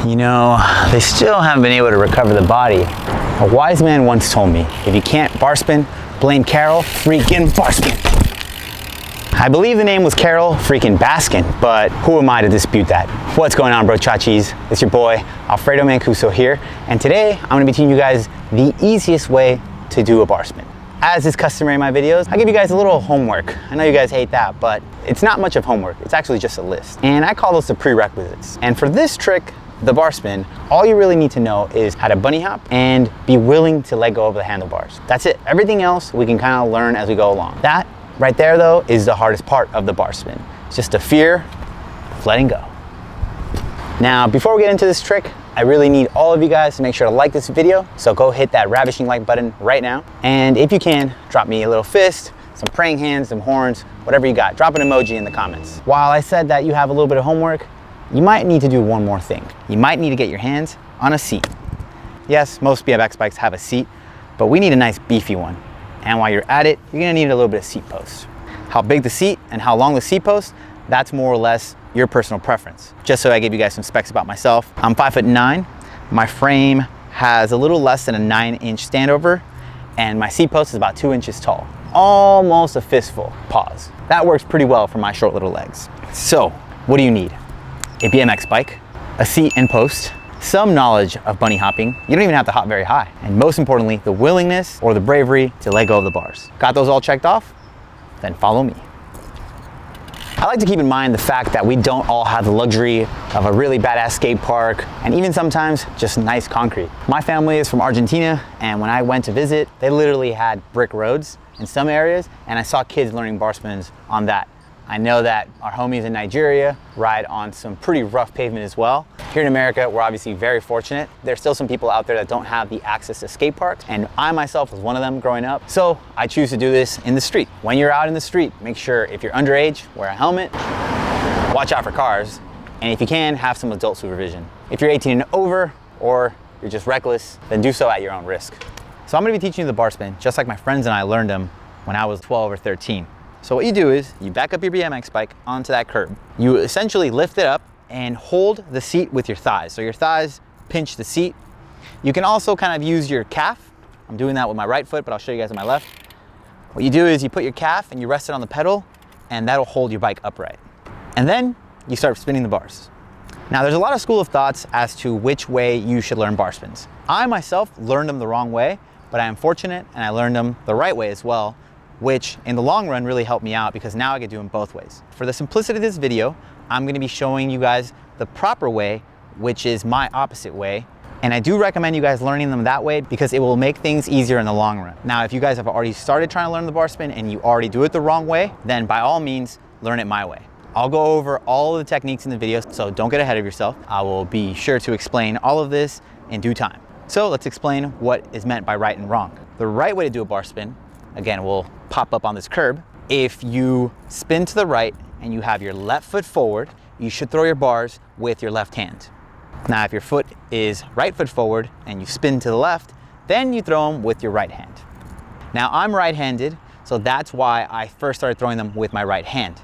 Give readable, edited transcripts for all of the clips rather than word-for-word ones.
You know, they still haven't been able to recover the body. A wise man once told me, if you can't barspin, blame Carol freaking Barspin. I believe the name was Carol freaking Baskin, but who am I to dispute that? What's going on, bro chachis? It's your boy, Alfredo Mancuso here, and today I'm gonna be teaching you guys the easiest way to do a barspin. As is customary in my videos, I give you guys a little homework. I know you guys hate that, but it's not much of homework. It's actually just a list. And I call those the prerequisites. And for this trick, the barspin, all you really need to know is how to bunny hop and be willing to let go of the handlebars. That's it. Everything else we can kind of learn as we go along. That right there though is the hardest part of the barspin. It's just the fear of letting go. Now, before we get into this trick, I really need all of you guys to make sure to like this video. So go hit that ravishing like button right now. And if you can, drop me a little fist, some praying hands, some horns, whatever you got. Drop an emoji in the comments. While I said that you have a little bit of homework, you might need to do one more thing. You might need to get your hands on a seat. Yes, most BMX bikes have a seat, but we need a nice beefy one. And while you're at it, you're gonna need a little bit of seat post. How big the seat and how long the seat post, that's more or less your personal preference. Just so I give you guys some specs about myself. I'm 5'9". My frame has a little less than a 9-inch standover, and my seat post is about 2 inches tall. Almost a fistful, pause. That works pretty well for my short little legs. So, what do you need? A BMX bike, a seat and post, some knowledge of bunny hopping. You don't even have to hop very high. And most importantly, the willingness or the bravery to let go of the bars. Got those all checked off? Then follow me. I like to keep in mind the fact that we don't all have the luxury of a really badass skate park and even sometimes just nice concrete. My family is from Argentina, and when I went to visit, they literally had brick roads in some areas, and I saw kids learning barspins on that. I know that our homies in Nigeria ride on some pretty rough pavement as well. Here in America, we're obviously very fortunate. There's still some people out there that don't have the access to skate parks, and I myself was one of them growing up. So I choose to do this in the street. When you're out in the street, make sure if you're underage, wear a helmet, watch out for cars, and if you can, have some adult supervision. If you're 18 and over, or you're just reckless, then do so at your own risk. So I'm gonna be teaching you the barspin, just like my friends and I learned them when I was 12 or 13. So what you do is you back up your BMX bike onto that curb. You essentially lift it up and hold the seat with your thighs. So your thighs pinch the seat. You can also kind of use your calf. I'm doing that with my right foot, but I'll show you guys with my left. What you do is you put your calf and you rest it on the pedal, and that'll hold your bike upright. And then you start spinning the bars. Now there's a lot of school of thoughts as to which way you should learn bar spins. I myself learned them the wrong way, but I am fortunate and I learned them the right way as well, which in the long run really helped me out because now I can do them both ways. For the simplicity of this video, I'm gonna be showing you guys the proper way, which is my opposite way. And I do recommend you guys learning them that way because it will make things easier in the long run. Now, if you guys have already started trying to learn the bar spin and you already do it the wrong way, then by all means, learn it my way. I'll go over all of the techniques in the video, so don't get ahead of yourself. I will be sure to explain all of this in due time. So let's explain what is meant by right and wrong. The right way to do a bar spin, again, will pop up on this curb. If you spin to the right and you have your left foot forward, you should throw your bars with your left hand. Now, if your foot is right foot forward and you spin to the left, then you throw them with your right hand. Now, I'm right-handed, so that's why I first started throwing them with my right hand.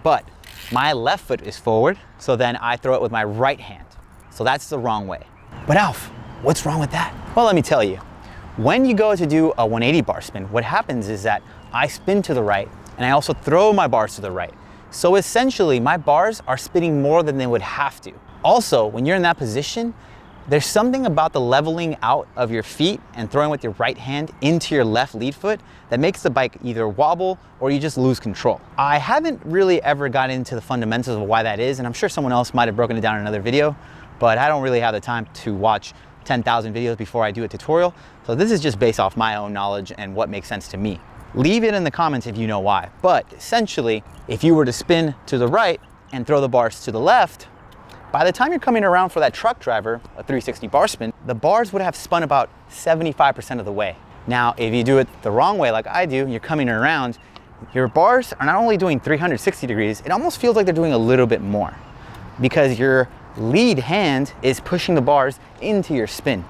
But my left foot is forward, so then I throw it with my right hand. So that's the wrong way. But Alf, what's wrong with that? Well, let me tell you. When you go to do a 180 bar spin, what happens is that I spin to the right and I also throw my bars to the right. So essentially my bars are spinning more than they would have to. Also, when you're in that position, there's something about the leveling out of your feet and throwing with your right hand into your left lead foot that makes the bike either wobble or you just lose control. I haven't really ever got into the fundamentals of why that is, and I'm sure someone else might have broken it down in another video, but I don't really have the time to watch 10,000 videos before I do a tutorial. So this is just based off my own knowledge and what makes sense to me. Leave it in the comments if you know why. But essentially, if you were to spin to the right and throw the bars to the left, by the time you're coming around for that truck driver, a 360 bar spin, the bars would have spun about 75% of the way. Now, if you do it the wrong way like I do, you're coming around, your bars are not only doing 360 degrees, it almost feels like they're doing a little bit more because your lead hand is pushing the bars into your spin.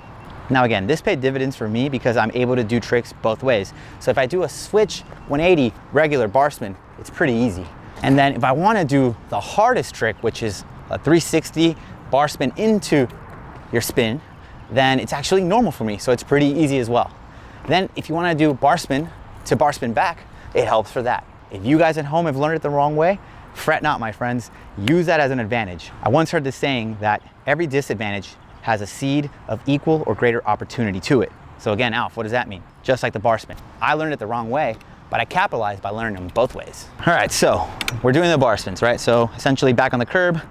Now again, this paid dividends for me because I'm able to do tricks both ways. So if I do a switch 180 regular bar spin, it's pretty easy. And then if I want to do the hardest trick, which is a 360 bar spin into your spin, then it's actually normal for me. So it's pretty easy as well. Then if you want to do bar spin to bar spin back, it helps for that. If you guys at home have learned it the wrong way, fret not, my friends. Use that as an advantage. I once heard this saying that every disadvantage has a seed of equal or greater opportunity to it. So again, Alf, what does that mean? Just like the bar spin. I learned it the wrong way, but I capitalized by learning them both ways. All right, so we're doing the bar spins, right? So essentially back on the curb,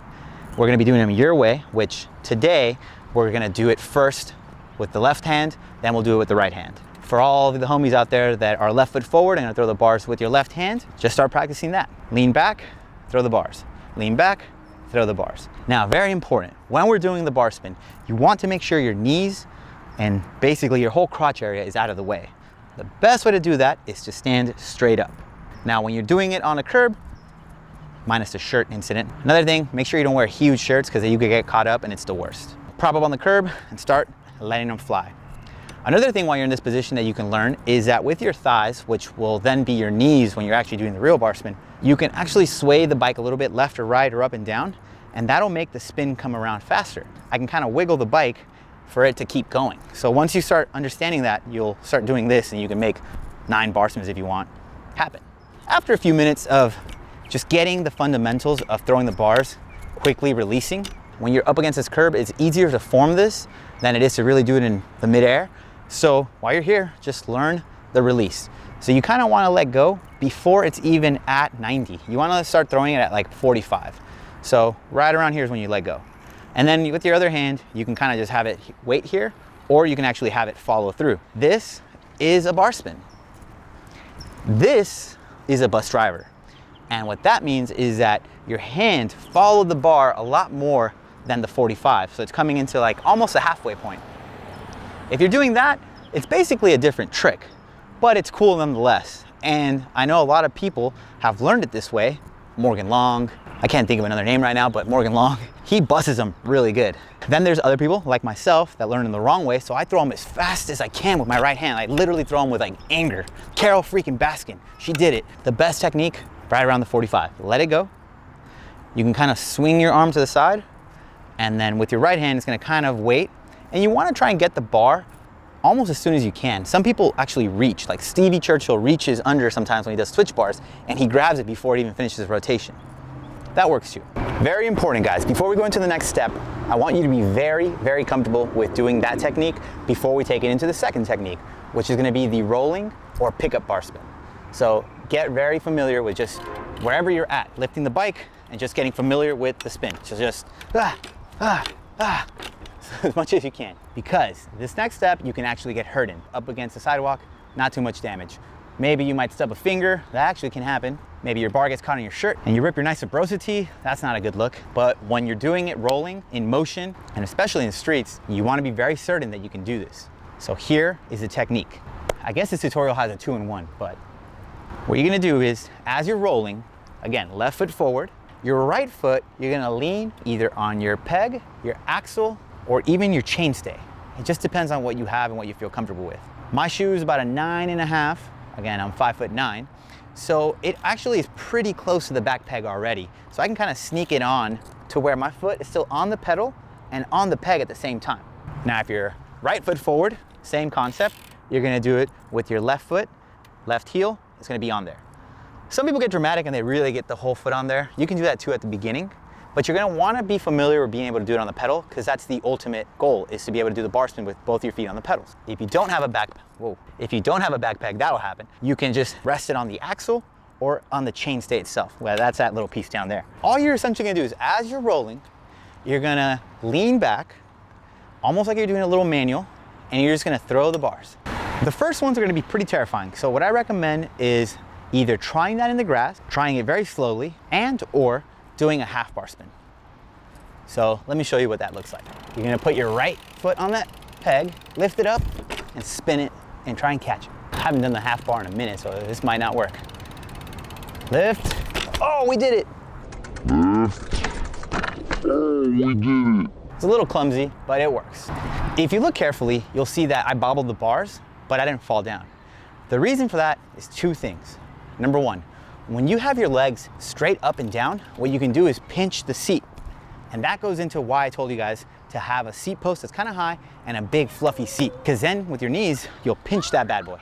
we're gonna be doing them your way, which today we're gonna do it first with the left hand, then we'll do it with the right hand. For all of the homies out there that are left foot forward and gonna throw the bars with your left hand, just start practicing that. Lean back, throw the bars. Lean back, throw the bars. Now, very important, when we're doing the bar spin, you want to make sure your knees and basically your whole crotch area is out of the way. The best way to do that is to stand straight up. Now, when you're doing it on a curb, minus the shirt incident, another thing, make sure you don't wear huge shirts because you could get caught up and it's the worst. Prop up on the curb and start letting them fly. Another thing while you're in this position that you can learn is that with your thighs, which will then be your knees when you're actually doing the real bar spin, you can actually sway the bike a little bit left or right or up and down, and that'll make the spin come around faster. I can kind of wiggle the bike for it to keep going. So once you start understanding that, you'll start doing this and you can make 9 bar spins if you want happen. After a few minutes of just getting the fundamentals of throwing the bars, quickly releasing, when you're up against this curb, it's easier to form this than it is to really do it in the midair. So while you're here, just learn the release. So you kind of want to let go before it's even at 90. You want to start throwing it at like 45. So right around here is when you let go. And then with your other hand, you can kind of just have it wait here, or you can actually have it follow through. This is a bar spin. This is a bus driver. And what that means is that your hand followed the bar a lot more than the 45. So it's coming into like almost a halfway point. If you're doing that, it's basically a different trick, but it's cool nonetheless. And I know a lot of people have learned it this way. Morgan Long, I can't think of another name right now, but Morgan Long, he busts them really good. Then there's other people like myself that learn them the wrong way, so I throw them as fast as I can with my right hand. I literally throw them with like anger. Carol freaking Baskin, she did it. The best technique, right around the 45. Let it go. You can kind of swing your arm to the side, and then with your right hand, it's gonna kind of wait. And you wanna try and get the bar almost as soon as you can. Some people actually reach, like Stevie Churchill reaches under sometimes when he does switch bars, and he grabs it before it even finishes his rotation. That works too. Very important, guys. Before we go into the next step, I want you to be very, very comfortable with doing that technique before we take it into the second technique, which is gonna be the rolling or pickup bar spin. So get very familiar with just wherever you're at, lifting the bike and just getting familiar with the spin. So just as much as you can, because this next step you can actually get hurt in. Up against the sidewalk, not too much damage. Maybe you might stub a finger, that actually can happen. Maybe your bar gets caught in your shirt and you rip your nice Sabrosity, that's not a good look. But when you're doing it rolling in motion, and especially in the streets, you wanna be very certain that you can do this. So here is the technique. I guess this tutorial has a 2-in-1, but what you're gonna do is, as you're rolling, again, left foot forward, your right foot, you're gonna lean either on your peg, your axle, or even your chainstay. It just depends on what you have and what you feel comfortable with. My shoe is about a 9.5. Again, I'm 5'9". So it actually is pretty close to the back peg already. So I can kind of sneak it on to where my foot is still on the pedal and on the peg at the same time. Now, if you're right foot forward, same concept, you're gonna do it with your left foot, left heel, it's gonna be on there. Some people get dramatic and they really get the whole foot on there. You can do that too at the beginning, but you're gonna wanna be familiar with being able to do it on the pedal, because that's the ultimate goal, is to be able to do the bar spin with both your feet on the pedals. If you don't have a back peg, that'll happen. You can just rest it on the axle or on the chainstay itself. Well, that's that little piece down there. All you're essentially gonna do is, as you're rolling, you're gonna lean back, almost like you're doing a little manual, and you're just gonna throw the bars. The first ones are gonna be pretty terrifying. So what I recommend is either trying that in the grass, trying it very slowly, and or doing a half bar spin. So let me show you what that looks like. You're gonna put your right foot on that peg, lift it up, and spin it, and try and catch it. I haven't done the half bar in a minute, so this might not work. Lift. Oh, we did it. Lift. Oh, we did it. It's a little clumsy, but it works. If you look carefully, you'll see that I bobbled the bars, but I didn't fall down. The reason for that is 2 things. Number 1, when you have your legs straight up and down, what you can do is pinch the seat. And that goes into why I told you guys to have a seat post that's kind of high and a big fluffy seat, because then with your knees, you'll pinch that bad boy.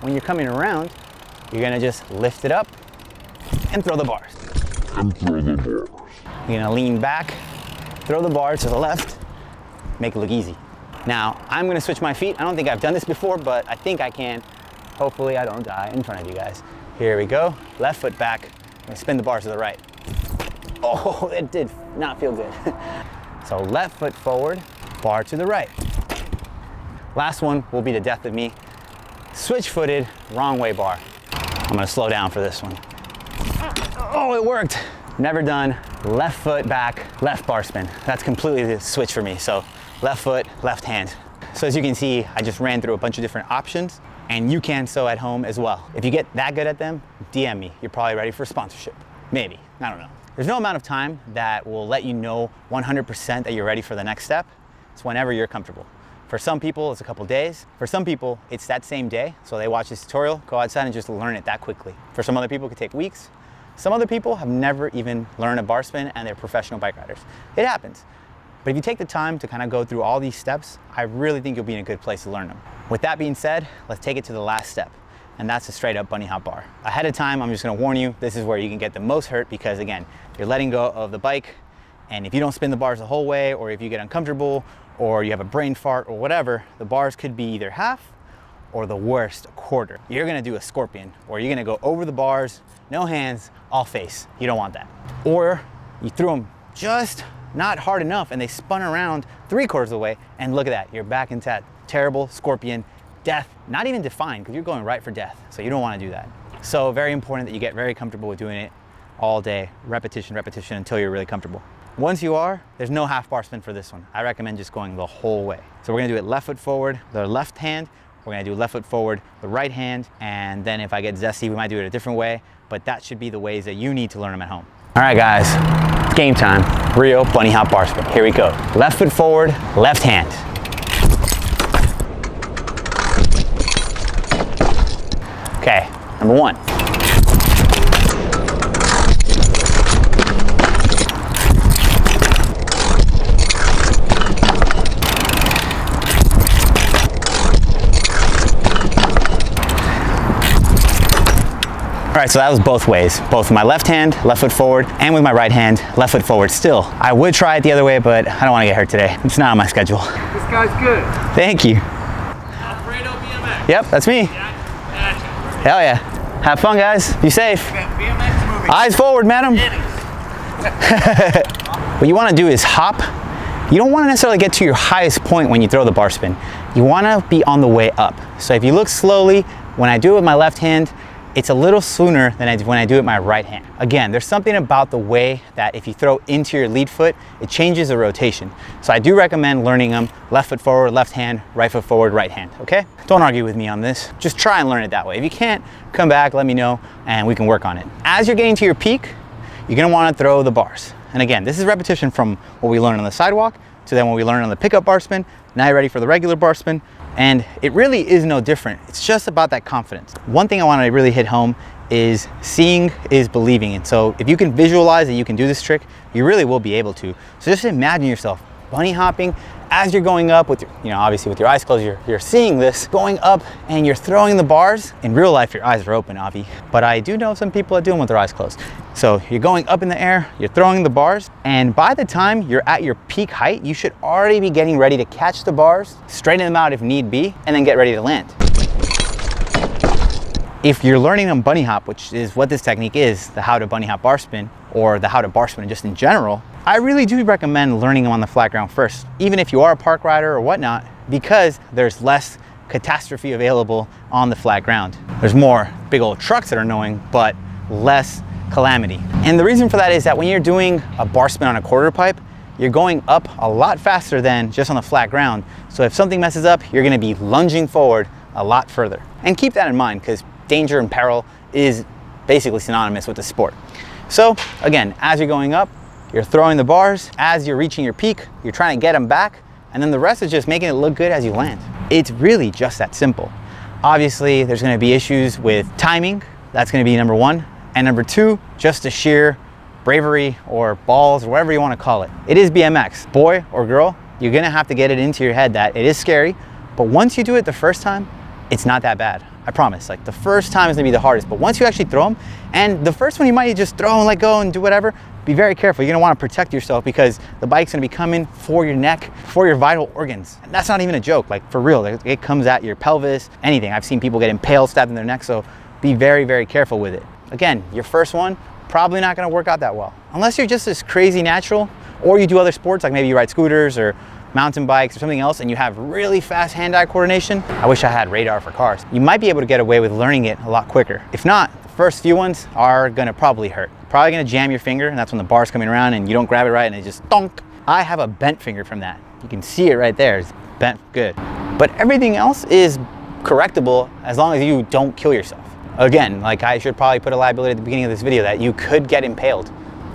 When you're coming around, you're gonna just lift it up and throw the bars. You're gonna lean back, throw the bars to the left, make it look easy. Now, I'm gonna switch my feet. I don't think I've done this before, but I think I can. Hopefully I don't die in front of you guys. Here we go, left foot back. I'm gonna spin the bars to the right. Oh, it did not feel good. So left foot forward, bar to the right. Last one will be the death of me. Switch footed, wrong way bar. I'm gonna slow down for this one. Oh, it worked. Never done, left foot back, left bar spin. That's completely the switch for me. So left foot, left hand. So as you can see, I just ran through a bunch of different options, and you can so at home as well. If you get that good at them, DM me. You're probably ready for sponsorship. Maybe, I don't know. There's no amount of time that will let you know 100% that you're ready for the next step. It's whenever you're comfortable. For some people, it's a couple days. For some people, it's that same day. So they watch this tutorial, go outside and just learn it that quickly. For some other people, it could take weeks. Some other people have never even learned a bar spin and they're professional bike riders. It happens. But if you take the time to kind of go through all these steps, I really think you'll be in a good place to learn them. With that being said, let's take it to the last step. And that's a straight up bunny hop bar. Ahead of time, I'm just gonna warn you, this is where you can get the most hurt because again, you're letting go of the bike, and if you don't spin the bars the whole way, or if you get uncomfortable, or you have a brain fart or whatever, the bars could be either half or the worst, a quarter. You're gonna do a scorpion, or you're gonna go over the bars, no hands, all face. You don't want that. Or you threw them just not hard enough and they spun around 3/4 of the way, and look at that, you're back into that terrible scorpion. Death, not even defined, because you're going right for death. So you don't want to do that. So very important that you get very comfortable with doing it all day, repetition, repetition, until you're really comfortable. Once you are, there's no half bar spin for this one. I recommend just going the whole way. So we're gonna do it left foot forward, the left hand. We're gonna do left foot forward, the right hand. And then if I get zesty, we might do it a different way, but that should be the ways that you need to learn them at home. All right, guys, it's game time. Real bunny hop bar spin. Here we go. Left foot forward, left hand. Okay, number one. All right, so that was both ways. Both with my left hand, left foot forward, and with my right hand, left foot forward still. I would try it the other way, but I don't want to get hurt today. It's not on my schedule. This guy's good. Thank you. Alfredo BMX. Yep, that's me. Yeah. Hell yeah. Have fun, guys. Be safe. Okay, BMX movie. Eyes forward, madam. What you want to do is hop. You don't want to necessarily get to your highest point when you throw the bar spin. You want to be on the way up. So if you look slowly, when I do it with my left hand, it's a little sooner than when I do it with my right hand. Again, there's something about the way that if you throw into your lead foot, it changes the rotation. So I do recommend learning them left foot forward, left hand, right foot forward, right hand, okay? Don't argue with me on this. Just try and learn it that way. If you can't, come back, let me know, and we can work on it. As you're getting to your peak, you're gonna wanna throw the bars. And again, this is repetition from what we learned on the sidewalk to then what we learned on the pickup bar spin. Now you're ready for the regular bar spin. And it really is no different. It's just about that confidence. One thing I want to really hit home is seeing is believing. And so if you can visualize that you can do this trick, you really will be able to. So just imagine yourself bunny hopping as you're going up with your, obviously with your eyes closed, you're seeing this going up and you're throwing the bars. In real life, your eyes are open, Avi, but I do know some people that do them with their eyes closed. So you're going up in the air, you're throwing the bars, and by the time you're at your peak height, you should already be getting ready to catch the bars, straighten them out if need be, and then get ready to land. If you're learning on bunny hop, which is what this technique is, the how to bunny hop bar spin, or the how to bar spin just in general, I really do recommend learning them on the flat ground first, even if you are a park rider or whatnot, because there's less catastrophe available on the flat ground. There's more big old trucks that are annoying, but less calamity. And the reason for that is that when you're doing a bar spin on a quarter pipe, you're going up a lot faster than just on the flat ground. So if something messes up, you're gonna be lunging forward a lot further. And keep that in mind, because danger and peril is basically synonymous with the sport. So again, as you're going up, you're throwing the bars. As you're reaching your peak, you're trying to get them back, and then the rest is just making it look good as you land. It's really just that simple. Obviously, there's gonna be issues with timing. That's gonna be number one. And number two, just the sheer bravery or balls or whatever you wanna call it. It is BMX. Boy or girl, You're gonna have to get it into your head that it is scary, but once you do it the first time, it's not that bad. I promise. Like, the first time is gonna be the hardest, but once you actually throw them, and the first one you might just throw and let go and do whatever, be very careful. You're gonna wanna protect yourself because the bike's gonna be coming for your neck, for your vital organs. And that's not even a joke, like for real. It comes at your pelvis, anything. I've seen people get impaled, stabbed in their neck, so be very, very careful with it. Again, your first one, probably not gonna work out that well. Unless you're just this crazy natural, or you do other sports, like maybe you ride scooters or mountain bikes or something else, and you have really fast hand-eye coordination. I wish I had radar for cars. You might be able to get away with learning it a lot quicker. If not, the first few ones are gonna probably hurt. Probably gonna jam your finger, and that's when the bar's coming around and you don't grab it right and it just donk. I have a bent finger from that. You can see it right there, it's bent good. But everything else is correctable as long as you don't kill yourself. Again, like, I should probably put a liability at the beginning of this video that you could get impaled.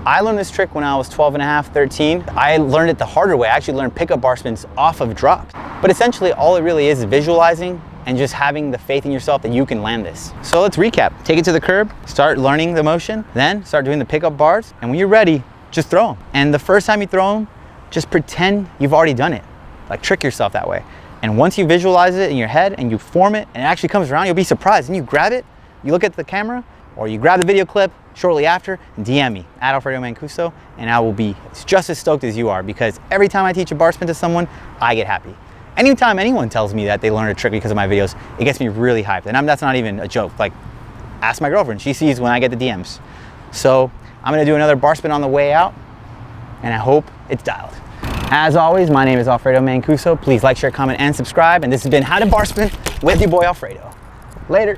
I learned this trick when I was 12 and a half, 13. I learned it the harder way. I actually learned pickup bar spins off of drops. But essentially all it really is visualizing and just having the faith in yourself that you can land this. So let's recap. Take it to the curb, start learning the motion, then start doing the pickup bars, and when you're ready, just throw them. And the first time you throw them, just pretend you've already done it. Like, trick yourself that way. And once you visualize it in your head and you form it and it actually comes around, you'll be surprised. And you grab it, you look at the camera, or you grab the video clip shortly after, and DM me at Alfredo Mancuso, and I will be just as stoked as you are, because every time I teach a bar spin to someone, I get happy. Anytime anyone tells me that they learned a trick because of my videos, it gets me really hyped. And that's not even a joke. Like, ask my girlfriend. She sees when I get the DMs. So I'm gonna do another bar spin on the way out, and I hope it's dialed. As always, my name is Alfredo Mancuso. Please like, share, comment, and subscribe. And this has been How to Bar Spin with your boy Alfredo. Later.